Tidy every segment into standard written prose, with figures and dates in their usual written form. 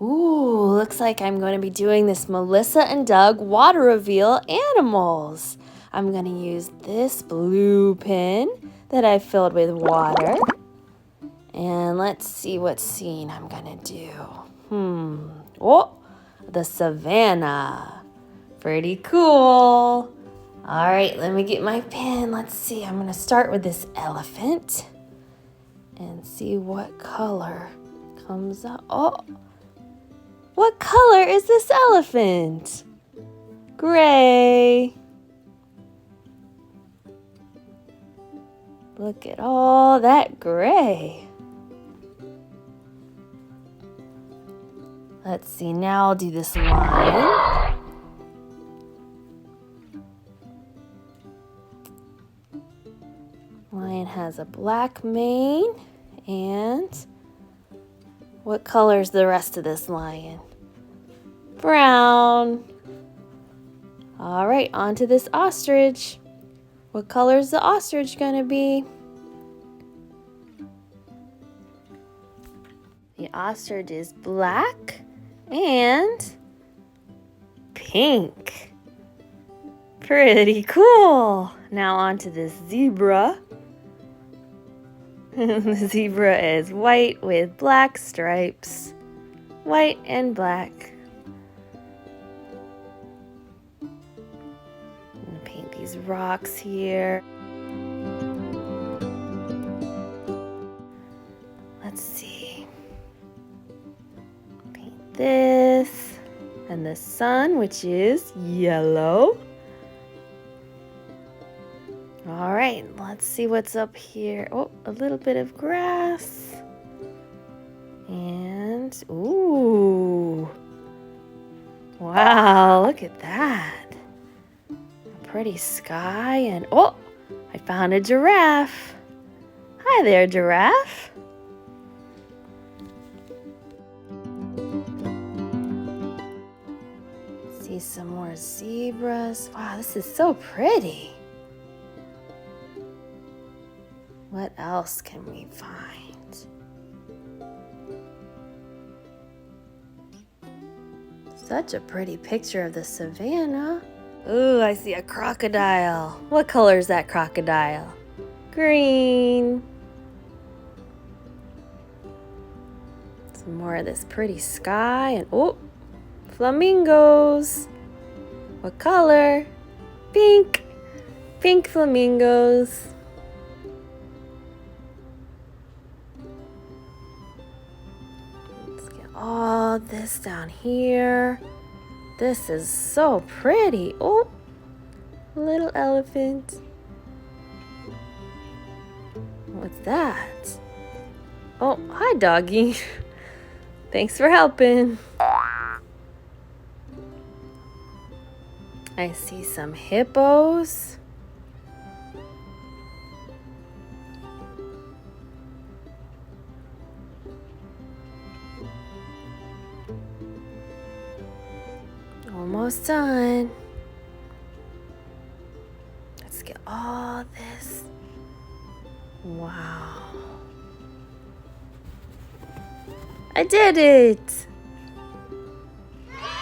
Ooh, looks like I'm going to be doing this Melissa and Doug water reveal animals. I'm going to use this blue pen that I filled with water. And let's see what scene I'm going to do. Oh, the Savanna. Pretty cool. All right, let me get my pen. Let's see. I'm going to start with this elephant and see what color comes up. Oh, what color is this elephant? Gray. Look at all that gray. Let's see, now I'll do this lion. Lion has a black mane. And what color is the rest of this lion? Brown. All right, on to this ostrich. What color is the ostrich going to be? The ostrich is black and pink. Pretty cool. Now on to this zebra. The zebra is white with black stripes. White and black. I'm going to paint these rocks here. Let's see. Paint this. And the sun, which is yellow. All right, let's see what's up here. Oh, a little bit of grass. And, ooh. Wow, look at that. A pretty sky and, oh, I found a giraffe. Hi there, giraffe. See some more zebras. Wow, this is so pretty. What else can we find? Such a pretty picture of the savannah. Ooh, I see a crocodile. What color is that crocodile? Green. Some more of this pretty sky and oh, flamingos. What color? Pink. Pink flamingos. All this down here. This is so pretty. Oh, little elephant. What's that? Oh, hi, doggy. Thanks for helping. I see some hippos. Almost done. Let's get all this. Wow. I did it.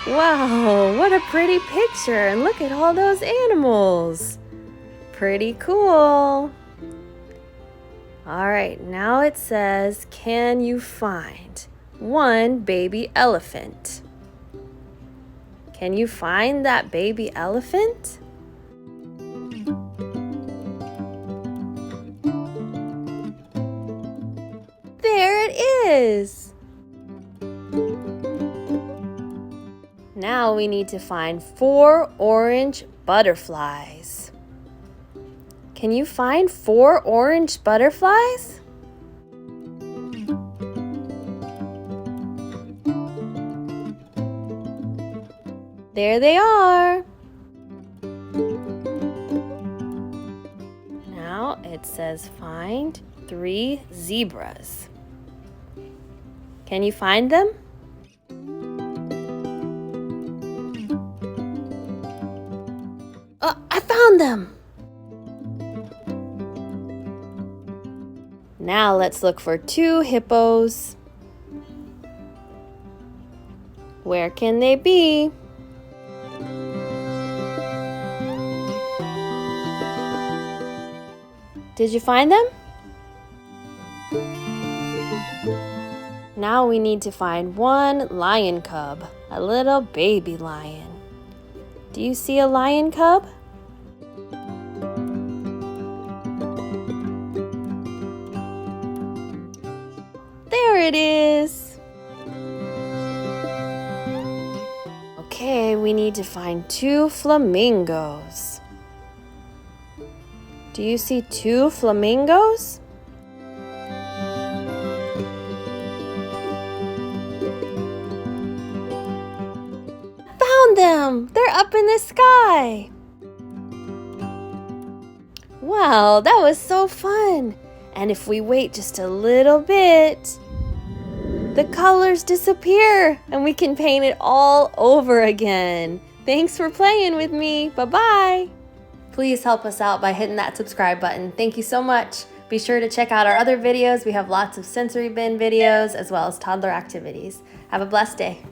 Wow, what a pretty picture. And look at all those animals. Pretty cool. All right, now it says, can you find one baby elephant? Can you find that baby elephant? There it is! Now we need to find 4 orange butterflies. Can you find 4 orange butterflies? There they are. Now it says find 3 zebras. Can you find them? Oh, I found them. Now let's look for 2 hippos. Where can they be? Did you find them? Now we need to find one lion cub, a little baby lion. Do you see a lion cub? There it is! Okay, we need to find 2 flamingos. Do you see 2 flamingos? Found them! They're up in the sky! Wow, that was so fun! And if we wait just a little bit, the colors disappear and we can paint it all over again. Thanks for playing with me. Bye-bye. Please help us out by hitting that subscribe button. Thank you so much. Be sure to check out our other videos. We have lots of sensory bin videos as well as toddler activities. Have a blessed day.